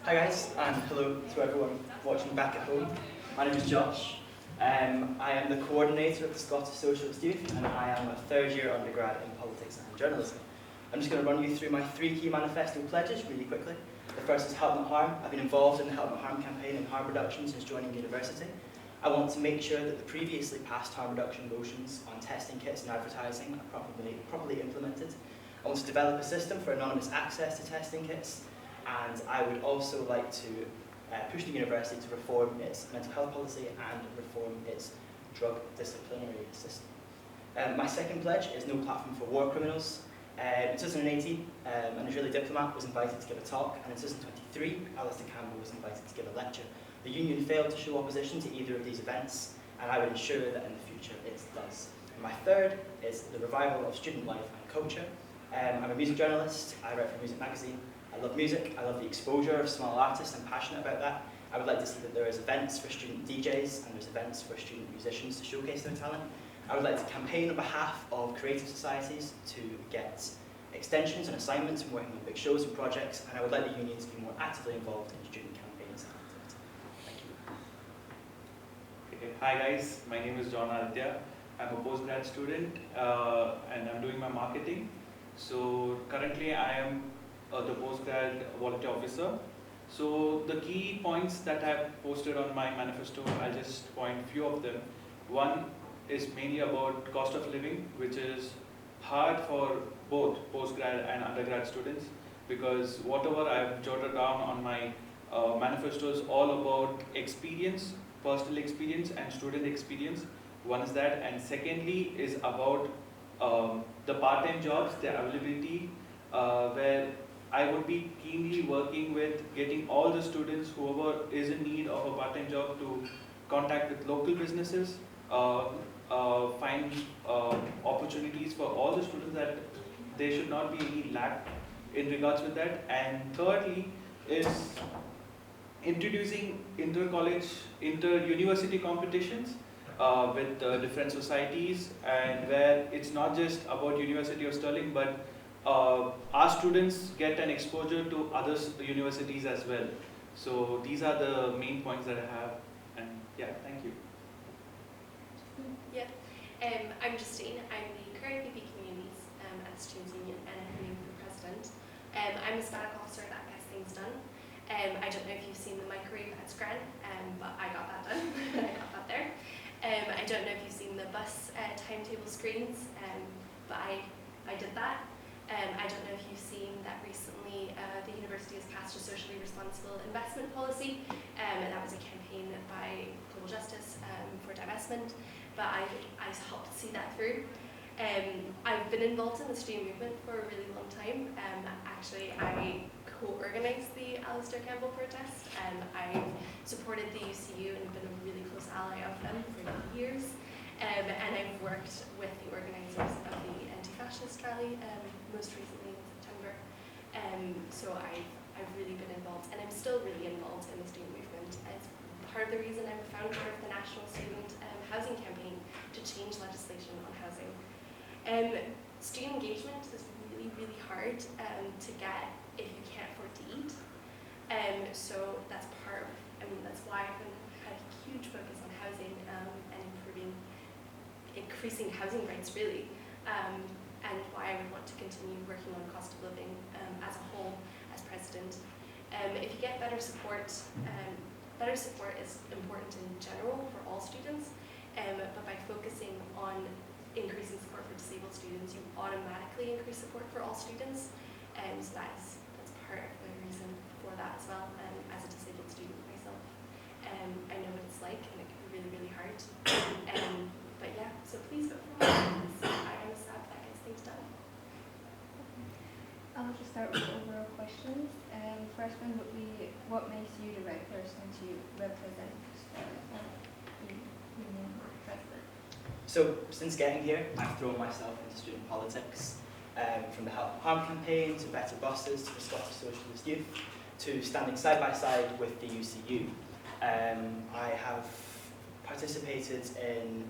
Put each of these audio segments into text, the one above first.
Hi guys, and hello to everyone watching back at home. My name is Josh. I am the coordinator of the Scottish Socialist Youth, and I am a third year undergrad in politics and journalism. I'm just going to run you through my 3 key manifesto pledges really quickly. The first is Help Not Harm. I've been involved in the Help Not Harm campaign and harm reduction since joining university. I want to make sure that the previously passed harm reduction motions on testing kits and advertising are properly implemented. I want to develop a system for anonymous access to testing kits, and I would also like to push the university to reform its mental health policy and reform its drug disciplinary system. My second pledge is No Platform for War Criminals. In 2018, an Israeli diplomat was invited to give a talk, and in 2023, Alistair Campbell was invited to give a lecture. The union failed to show opposition to either of these events, and I would ensure that in the future it does. And my third is the revival of student life and culture. I'm a music journalist. I write for a music magazine. I love music. I love the exposure of small artists. I'm passionate about that. I would like to see that there is events for student DJs and there's events for student musicians to showcase their talent. I would like to campaign on behalf of creative societies to get extensions and assignments from working on big shows and projects, and I would like the unions to be more actively involved in student campaigns and activity. Thank you. Okay. Hi guys, my name is John Aditya. I'm a postgrad student and I'm doing my marketing. So currently I am the postgrad volunteer officer. So the key points that I've posted on my manifesto, I'll just point few of them. One is mainly about cost of living, which is hard for both postgrad and undergrad students, because whatever I've jotted down on my manifesto is all about experience, personal experience and student experience. One is that, and secondly is about the part-time jobs, their availability, where I would be keenly working with getting all the students, whoever is in need of a part-time job, to contact with local businesses, find opportunities for all the students, that there should not be any lack in regards with that. And thirdly is introducing inter-college, inter-university competitions with different societies, and where it's not just about University of Stirling, but our students get an exposure to other universities as well. So these are the main points that I have, and yeah, thank you. Yeah, I'm Justine. I'm the current VP Communities at the Students' Union, and I'm the president. I'm a static officer that gets things done. I don't know if you've seen the microwave at Scran, but I got that done. I got that there. I don't know if you've seen the bus timetable screens, but I did that. I don't know if you've seen that recently the university has passed a socially responsible investment policy, and that was a campaign by Global Justice for divestment, but I helped see that through. I've been involved in the student movement for a really long time. Actually, I co-organised the Alistair Campbell protest. I've supported the UCU and been a really close ally of them for years. And I've worked with the organisers of the anti-fascist rally, most recently in September. So I've really been involved, and I'm still really involved in the student movement. It's part of the reason I'm a founder of the National Student Housing Campaign to change legislation on housing. Student engagement is really, really hard to get if you can't afford to eat. So that's that's why I've had a huge focus on housing and increasing housing rates really, and why I would want to continue working on cost of living as a whole as president. If you get better support is important in general for all students, but by focusing on increasing support for disabled students, you automatically increase support for all students. So that's part of the reason for that as well. As a disabled student myself, I know what it's like, and it can be really, really hard. But yeah, so please vote for me, because I am a staff that gets things done. I'll just start with overall questions. First one would be, what makes you the right person to represent the union president? So since getting here, I've thrown myself into student politics, from the Help Not Harm campaign to better buses to the Scottish Socialist Youth to standing side by side with the UCU. I have participated in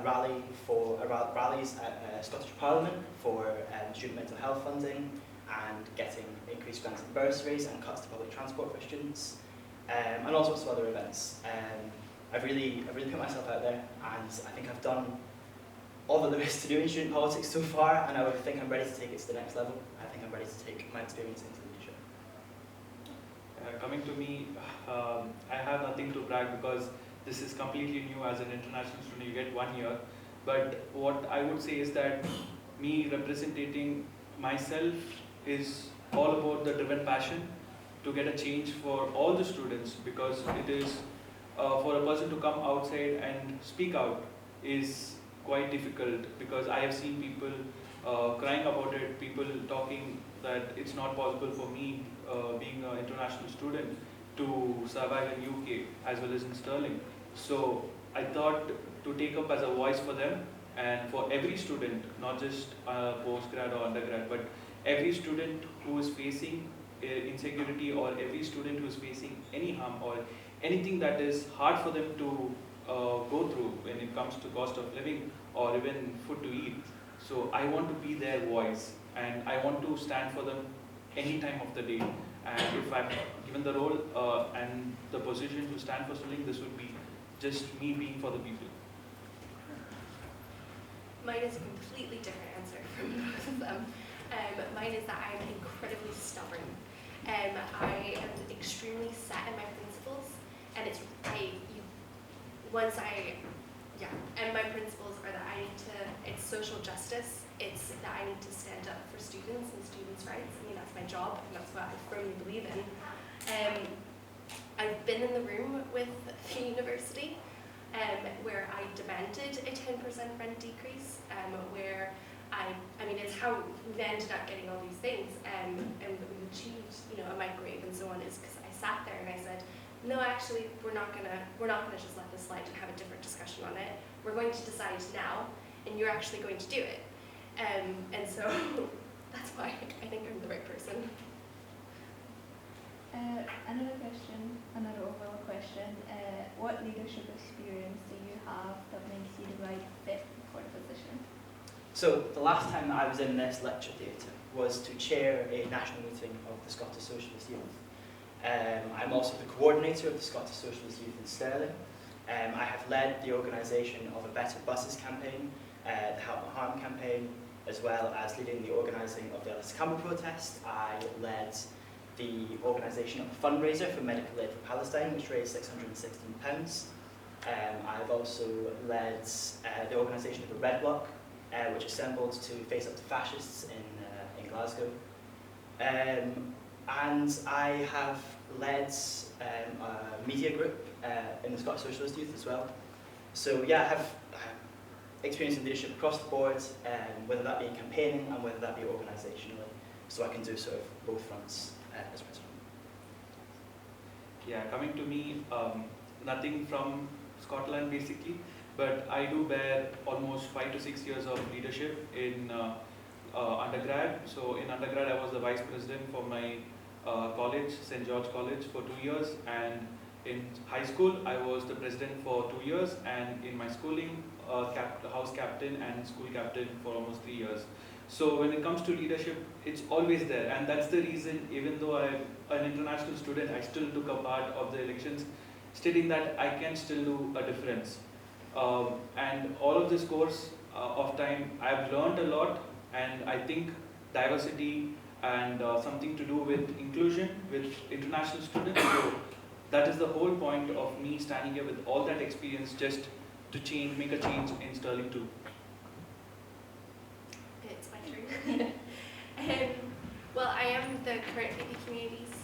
rallies at Scottish Parliament for student mental health funding. and getting increased grants and bursaries and cuts to public transport for students, and all sorts of other events. I've really put myself out there, and I think I've done all that there is to do in student politics so far, and I would think I'm ready to take it to the next level. I think I'm ready to take my experience into leadership. Coming to me, I have nothing to brag because this is completely new as an international student. You get 1 year. But what I would say is that me representing myself is all about the driven passion to get a change for all the students, because it is for a person to come outside and speak out is quite difficult, because I have seen people crying about it, people talking that it's not possible for me being an international student to survive in UK as well as in Stirling. So I thought to take up as a voice for them and for every student, not just postgrad or undergrad, but every student who is facing insecurity, or every student who is facing any harm or anything that is hard for them to go through when it comes to cost of living or even food to eat. So I want to be their voice, and I want to stand for them any time of the day. And if I'm given the role and the position to stand for Stirling, this would be just me being for the people. Mine is a completely different answer from both of them. Mine is that I'm incredibly stubborn. I am extremely set in my principles, and and my principles are that it's social justice, it's that I need to stand up for students and students' rights. I mean, that's my job, and that's what I firmly believe in. I've been in the room with the university where I demanded a 10% rent decrease, where it's how we've ended up getting all these things, and we've achieved, a microwave and so on, is because I sat there and I said, no, actually, we're not gonna just let this slide and have a different discussion on it. We're going to decide now, and you're actually going to do it. And so that's why I think I'm the right person. Another question, another overall question. What leadership experience do you have that makes you the right fit for the position? So the last time that I was in this lecture theatre was to chair a national meeting of the Scottish Socialist Youth. I'm also the coordinator of the Scottish Socialist Youth in Stirling. I have led the organisation of a Better Buses campaign, the Help Not Harm campaign, as well as leading the organising of the Alice Campbell protest. I led the organisation of a fundraiser for medical aid for Palestine, which raised £616. I've also led the organisation of a Red Bloc, which assembled to face up to fascists in Glasgow. And I have led a media group in the Scottish Socialist Youth as well. So yeah, I have experience in leadership across the board, whether that be in campaigning and whether that be organisationally. So I can do sort of both fronts as president. Yeah, coming to me, nothing from Scotland basically, but I do bear almost 5 to 6 years of leadership in undergrad. So in undergrad I was the vice president for my college, St. George College, for 2 years, and in high school I was the president for 2 years, and in my schooling house captain and school captain for almost 3 years. So when it comes to leadership, it's always there, and that's the reason, even though I'm an international student, I still took a part of the elections, stating that I can still do a difference. And all of this course of time, I've learned a lot, and I think diversity and something to do with inclusion with international students. So that is the whole point of me standing here with all that experience, just to make a change in Stirling too. It's my turn. Well, I am the current VP Communities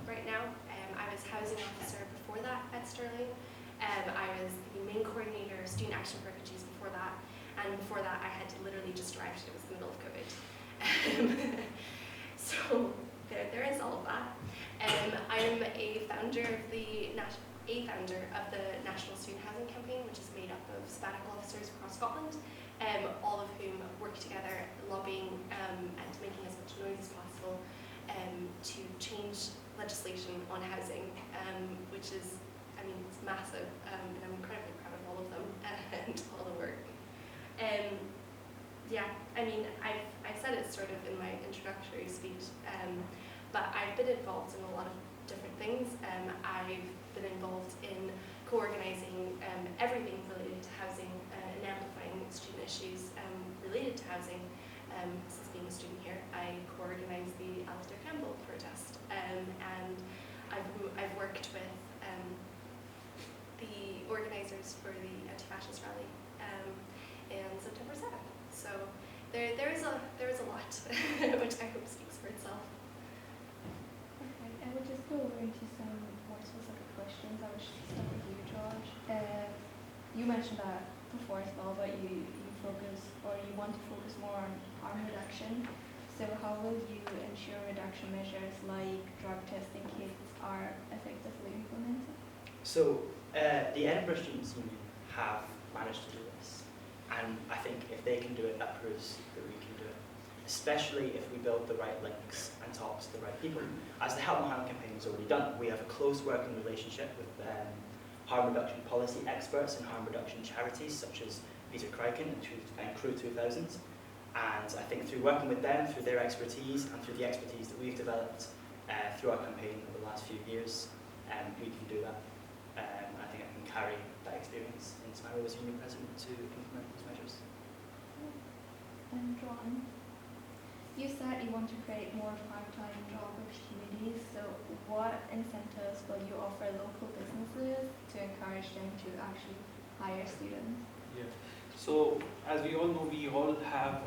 right now. I was housing officer before that at Stirling. I was the main coordinator of Student Action for Refugees before that, and before that I had literally just arrived. It was the middle of COVID. So there is all of that. I'm a founder of the National Student Housing Campaign, which is made up of sabbatical officers across Scotland, all of whom work together lobbying and making as much noise as possible to change legislation on housing, which is, it's massive, and I'm incredibly proud of all of them and all the work. Yeah, I mean, I've said it sort of in my introductory speech, but I've been involved in a lot of different things. I've been involved in co-organising everything related to housing and amplifying student issues related to housing. Since being a student here, I co-organised the Alistair Campbell protest, and I've worked with the organisers for the anti-fascist rally in September 7th. So there is a lot, which I hope speaks for itself. Okay, I will just go over into some more specific questions. I will start with you, Josh. You mentioned that before as well, but you focus, or you want to focus more on harm reduction. So how will you ensure reduction measures like drug testing kits are effectively implemented? So the Edinburgh Students' Union have managed to do this, and I think if they can do it, that proves that we can do it, especially if we build the right links and talk to the right people. As the Help No Harm campaign has already done, we have a close working relationship with harm reduction policy experts and harm reduction charities such as Peter Criken and Crew 2000. And I think through working with them, through their expertise and through the expertise that we've developed through our campaign over the last few years, we can do that. I think I can carry that experience into my role as union president to implement those measures. And John, you said you want to create more part-time job opportunities. So what incentives will you offer local businesses to encourage them to actually hire students? Yeah. So as we all know, we all have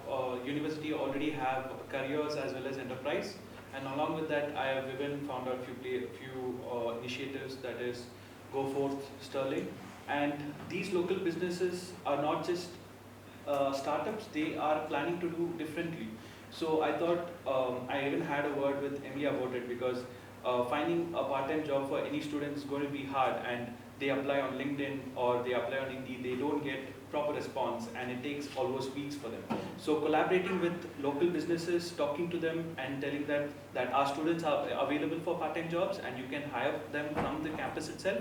university already have careers as well as enterprise, and along with that, I have even found out few initiatives, that is Go Forth Stirling, and these local businesses are not just startups; they are planning to do differently. So I thought I even had a word with Emily about it, because finding a part-time job for any student is going to be hard, and they apply on LinkedIn or they apply on Indeed, they don't get proper response, and it takes almost weeks for them. So collaborating with local businesses, talking to them and telling them that our students are available for part-time jobs and you can hire them from the campus itself,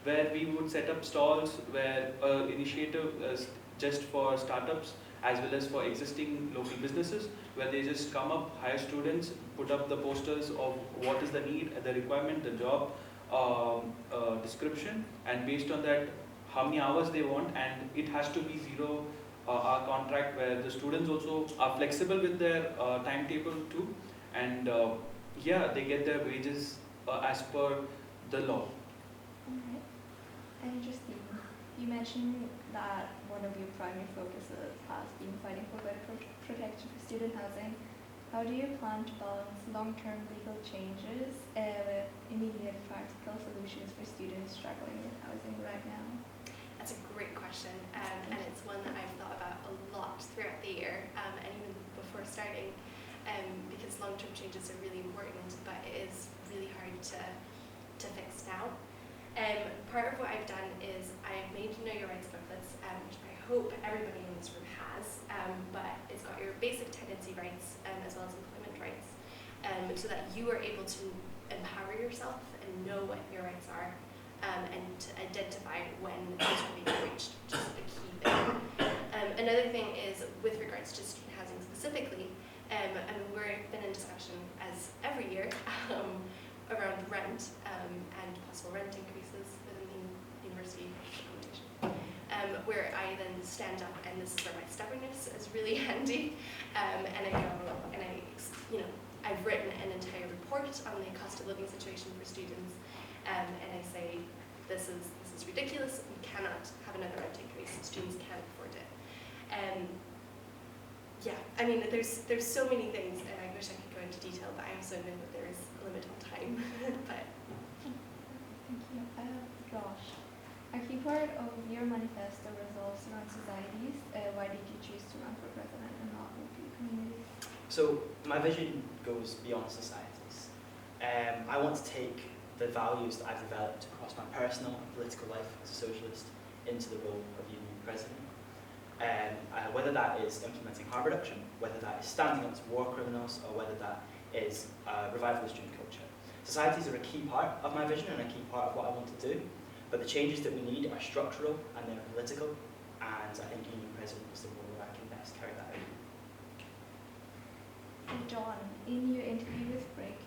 where we would set up stalls where initiative is just for startups as well as for existing local businesses, where they just come up, hire students, put up the posters of what is the need, the requirement, the job description, and based on that how many hours they want, and it has to be 0-hour contract, where the students also are flexible with their timetable too, and yeah, they get their wages as per the law. Okay. And Justine, you mentioned that one of your primary focuses has been fighting for better protection for student housing. How do you plan to balance long-term legal changes with immediate practical solutions for students struggling with housing right now? That's a great question, and it's one that I've thought about a lot throughout the year, and even before starting, because long-term changes are really important, but it is really hard to fix now. Part of what I've done is I've made Know Your Rights booklets, which I hope everybody in this room has, but it's got your basic tenancy rights as well as employment rights, so that you are able to empower yourself and know what your rights are, and to identify when those are being breached, which is a key thing. Another thing is with regards to student housing specifically, and we've been in discussion as every year around rent and possible rent increases within the university accommodation, where I then stand up, and this is where my stubbornness is really handy, and I go and I've written an entire report on the cost of living situation for students, and I say this is ridiculous. We cannot have another rent increase. Students can't afford it. Yeah, I mean there's so many things, and I wish I could go into detail, but I also know that there is a limit on time. But thank you, Josh. A key part of your manifesto revolves around societies. Why did you choose to run for president and not with your community? So my vision goes beyond societies. I want to take the values that I've developed across my personal and political life as a socialist into the role of union president. Whether that is implementing harm reduction, whether that is standing up to war criminals, or whether that is revival of student culture. Societies are a key part of my vision and a key part of what I want to do, but the changes that we need are structural and they're political, and I think union president is the role where I can best carry that out. John, in your interview with Brig,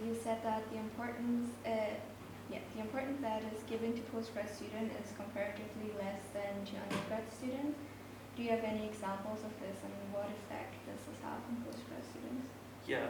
you said that the importance that is given to postgrad students is comparatively less than to undergrad students. Do you have any examples of this and what effect this has had on postgrad students? Yeah,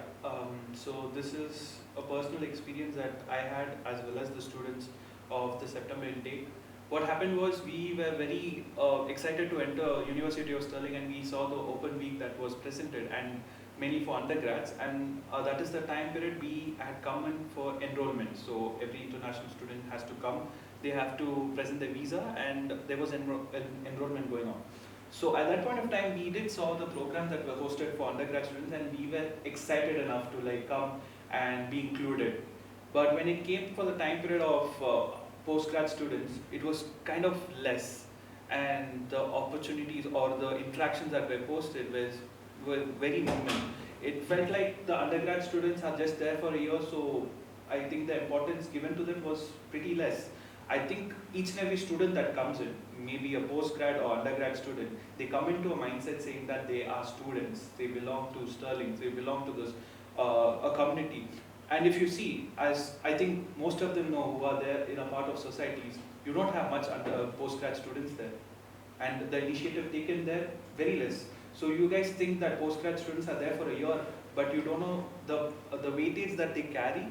so this is a personal experience that I had as well as the students of the September intake. What happened was we were very excited to enter University of Stirling, and we saw the open week that was presented, and mainly for undergrads, and that is the time period we had come in for enrollment. So every international student has to come, they have to present their visa, and there was enrollment going on. So at that point of time, we did saw the programs that were hosted for undergrad students, and we were excited enough to like come and be included. But when it came for the time period of postgrad students, it was kind of less, and the opportunities or the interactions that were posted were very minimal. It felt like the undergrad students are just there for a year, so I think the importance given to them was pretty less. I think each and every student that comes in, maybe a postgrad or undergrad student, they come into a mindset saying that they are students, they belong to Stirling, they belong to this a community. And if you see, as I think most of them know who are there in a part of societies, you don't have much postgrad students there. And the initiative taken there, very less. So you guys think that postgrad students are there for a year, but you don't know the weightage that they carry.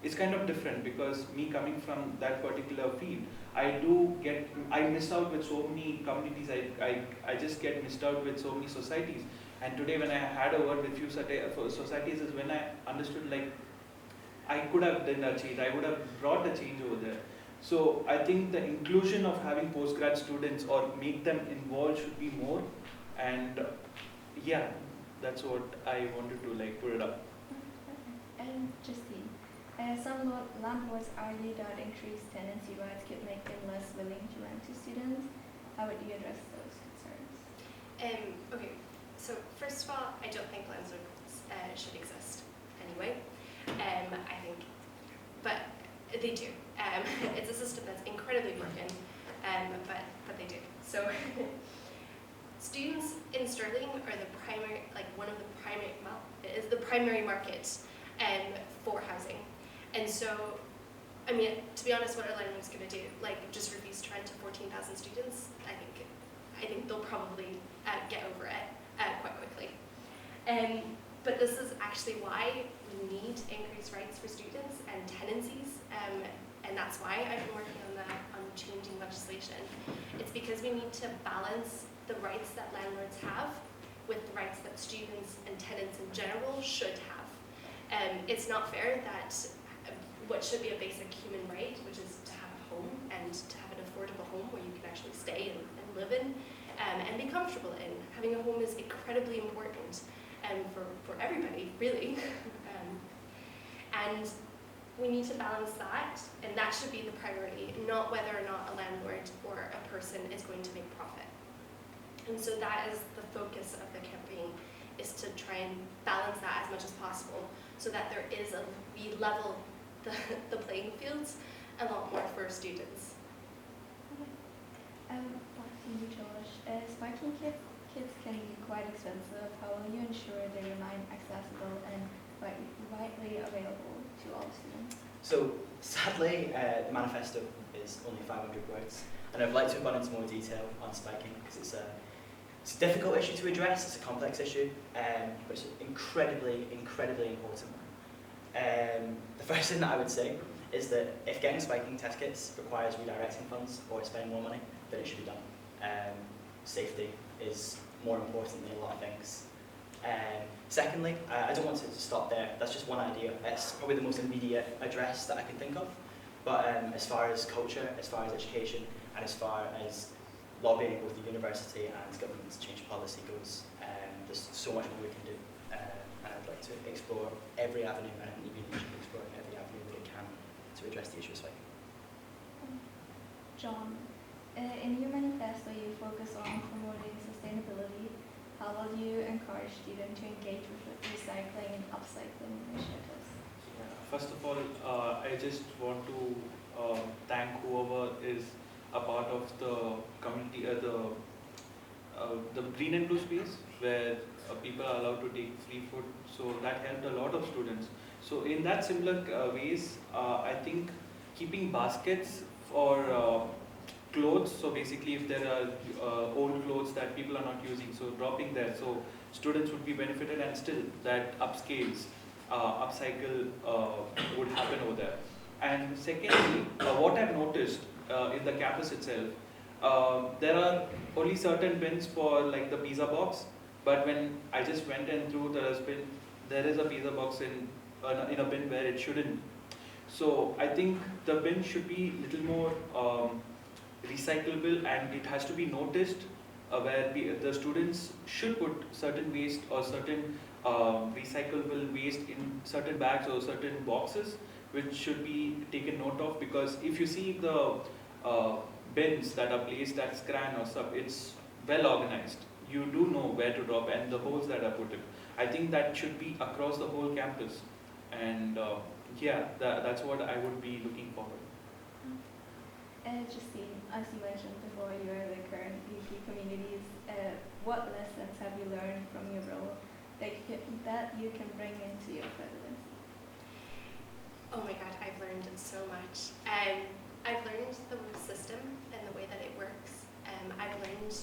It's kind of different, because me coming from that particular field, I miss out with so many communities, I just get missed out with so many societies. And today when I had a word with few societies is when I understood like I could have done a change, I would have brought the change over there. So I think the inclusion of having postgrad students or make them involved should be more. And yeah, that's what I wanted to like put it up. And Justine, some landlords argue that increased tenancy rights could make them less willing to rent to students. How would you address those concerns? Okay, so first of all, I don't think landlords should exist anyway. I think, but they do. It's a system that's incredibly broken, but they do. So students in Stirling are the primary, like one of the primary, well, it is the primary market for housing. And so, I mean, to be honest, what are landlords going to do? Like, just refuse to rent to 14,000 students? I think they'll probably get over it quite quickly. But this is actually why we need increased rights for students and tenancies, and that's why I've been working on changing legislation. It's because we need to balance the rights that landlords have with the rights that students and tenants in general should have. It's not fair that what should be a basic human right, which is to have a home and to have an affordable home where you can actually stay and live in and be comfortable in. Having a home is incredibly important for everybody, really. And we need to balance that, and that should be the priority, not whether or not a landlord or a person is going to make profit. And so that is the focus of the campaign, is to try and balance that as much as possible, so that we level the playing fields a lot more for students. Back to you, Josh. Sparking kits can be quite expensive. How will you ensure they remain accessible and widely available to all students? So sadly, the manifesto is only 500 words, and I'd like to have gone into more detail on spiking because it's a difficult issue to address. It's a complex issue, but it's an incredibly important one. The first thing that I would say is that if getting spiking test kits requires redirecting funds or spending more money, then it should be done. Safety is more important than a lot of things. Secondly, I don't want to stop there. That's just one idea. It's probably the most immediate address that I can think of. But as far as culture, as far as education, and as far as lobbying with the university and government to change policy goes, there's so much more we can do. And I'd like to explore every avenue, and I think the union should be exploring every avenue that it can to address the issue of spiking. John, in your manifesto you focus on promoting sustainability. How will you encourage students to engage with recycling and upcycling initiatives? First of all, I just want to thank whoever is a part of the community, the green and blue space where people are allowed to take free food. So that helped a lot of students. So in that similar ways, I think keeping baskets for clothes. So basically, if there are old clothes that people are not using, so dropping there, so students would be benefited, and still that upscales, upcycle would happen over there. And secondly, what I've noticed in the campus itself, there are only certain bins for like the pizza box, but when I just went and threw the dustbin, there is a pizza box in a bin where it shouldn't. So I think the bin should be little more recyclable, and it has to be noticed where the students should put certain waste or certain recyclable waste in certain bags or certain boxes, which should be taken note of, because if you see the bins that are placed at Scran or sub, it's well organized. You do know where to drop and the holes that are put in. I think that should be across the whole campus, and yeah, that's what I would be looking forward. Justine, as you mentioned before, you are the current VP Communities. What lessons have you learned from your role that you can bring into your presidency? Oh my God, I've learned so much. I've learned the system and the way that it works. I've learned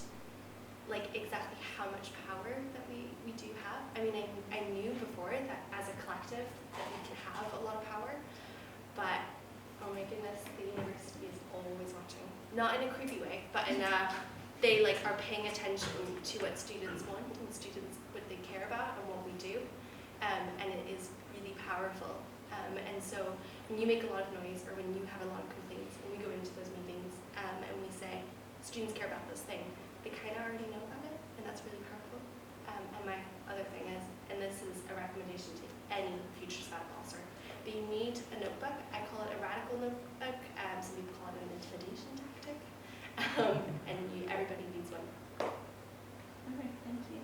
like exactly how much power that we do have. I mean, I knew before that as a collective that we can have a lot of power, but oh my goodness, the university is always watching. Not in a creepy way, but in a, they like are paying attention to what students want and students what they care about and what we do, and it is really powerful. And so when you make a lot of noise or when you have a lot of complaints and we go into those meetings and we say students care about this thing, they kind of already know about it, and that's really powerful. And my other thing is, and this is a recommendation to any future staff officer, but you need a notebook. I call it a radical notebook. Some people call it an intimidation tactic. And everybody needs one. All right, thank you.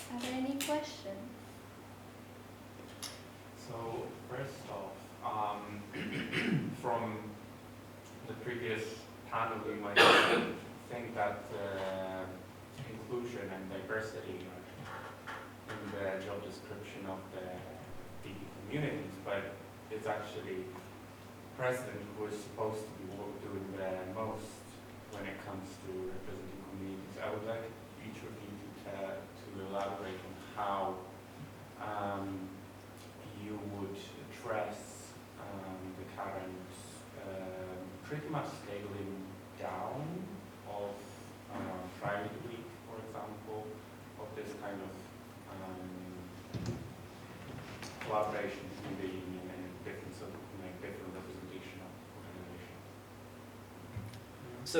Are there any questions? So first off, from the previous panel, we might think that inclusion and diversity in the job description of the communities, but it's actually president who is supposed to be doing the most when it comes to representing communities. I would like each of you to elaborate on how you would address the current pretty much scaling down of private week, for example, of this kind of collaboration between the union and different representation of organization. So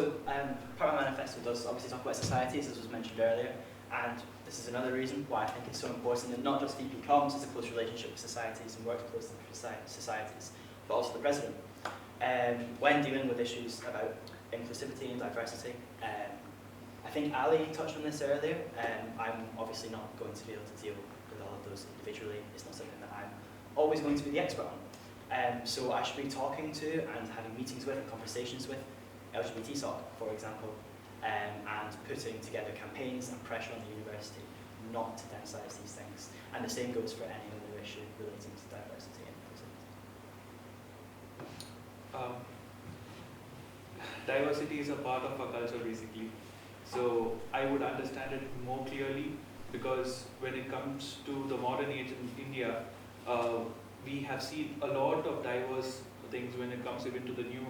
part of my manifesto does obviously talk about societies, as was mentioned earlier, and this is another reason why I think it's so important that not just VP Comms has a close relationship with societies and works closely with societies, but also the president. When dealing with issues about inclusivity and diversity, I think Ali touched on this earlier. I'm obviously not going to be able to deal with all of those individually. It's not something that I'm always going to be the expert on. So I should be talking to and having meetings with and conversations with LGBT SOC, for example, and putting together campaigns and pressure on the university not to downsize these things. And the same goes for any other issue relating to diversity and inclusivity. Diversity is a part of our culture, basically. So I would understand it more clearly, because when it comes to the modern age in India, we have seen a lot of diverse things when it comes even to the new,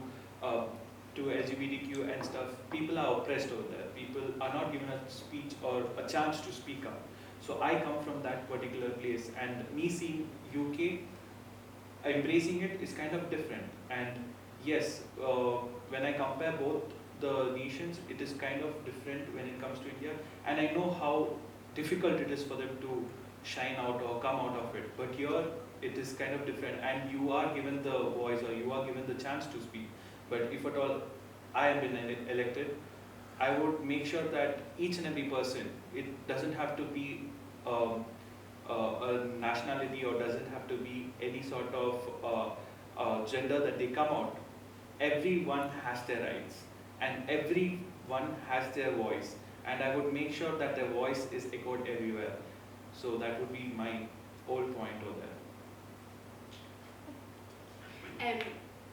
to LGBTQ and stuff. People are oppressed over there. People are not given a speech or a chance to speak up. So I come from that particular place, and me seeing UK, embracing it is kind of different. And yes, when I compare both the nations, it is kind of different when it comes to India, and I know how difficult it is for them to shine out or come out of it. But here, it is kind of different, and you are given the voice or you are given the chance to speak. But if at all I have been elected, I would make sure that each and every person, it doesn't have to be a nationality or doesn't have to be any sort of gender that they come out. Everyone has their rights and everyone has their voice, and I would make sure that their voice is echoed everywhere. So that would be my whole point over there.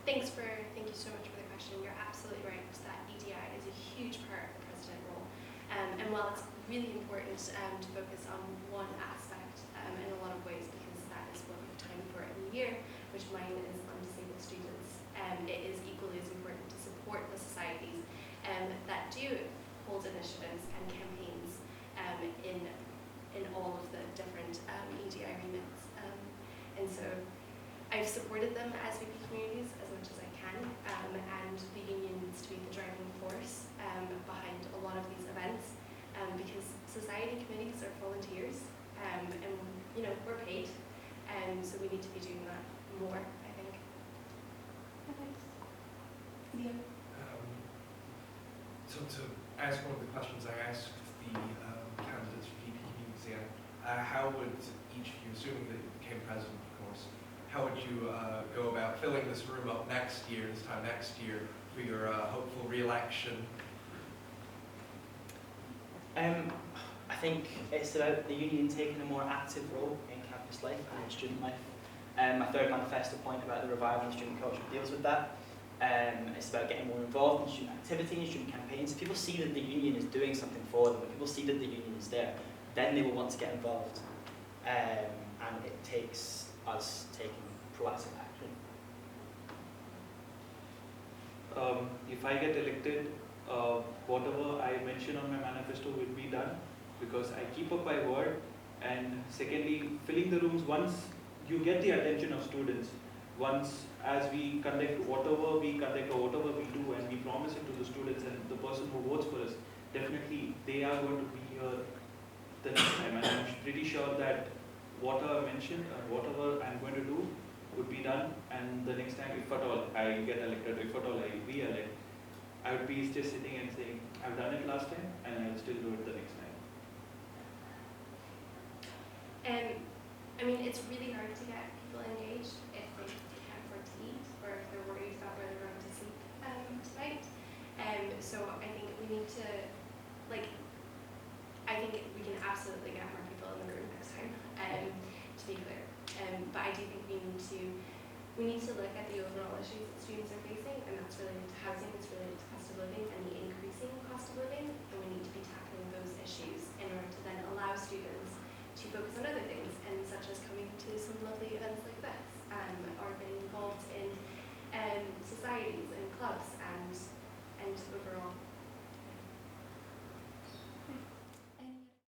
Thank you so much for the question. You're absolutely right that EDI is a huge part of the president role. And while it's really important to focus on one aspect in a lot of ways, because that is what we have time for in the year, which mine is on disabled students, it is equally as important to support the societies that do hold initiatives and campaigns in all of the different EDI remits. And so I've supported them as VP communities as much as I can, and the union needs to be the driving force behind a lot of these events, because society committees are volunteers, and we're paid, so we need to be doing that more, I think. Thanks. Leo? So to ask one of the questions I asked the candidates for VP communities here, how would each of you, assuming that you became president, of course, how would you go about filling this room up this time next year, for your hopeful re-election? I think it's about the union taking a more active role in campus life and in student life. My third manifesto point about the revival of student culture deals with that. It's about getting more involved in student activity and student campaigns. If people see that the union is doing something for them, if people see that the union is there, then they will want to get involved. And it takes us taking proactive action. If I get elected, whatever I mention on my manifesto will be done, because I keep up my word. And secondly, filling the rooms, once you get the attention of students, once as we conduct whatever we conduct or whatever we do, and we promise it to the students and the person who votes for us, definitely they are going to be here the next time. And I'm pretty sure that whatever I mentioned and whatever I'm going to do would be done, and the next time, if at all I get elected, if at all I re-elect, I would be just sitting and saying, I've done it last time and I'll still do it the next time. I mean, it's really hard to get people engaged if they can't afford to eat, or if they're worried about where they're going to sleep tonight. So I think we need to, I think we can absolutely get more people in the room next time, to be clear. But I do think we need to look at the overall issues that students are facing, and that's related to housing, it's related to cost of living and the increasing cost of living, and we need to be tackling those issues in order to then allow students to focus on other things, and such as coming to some lovely events like this, or getting involved in societies and clubs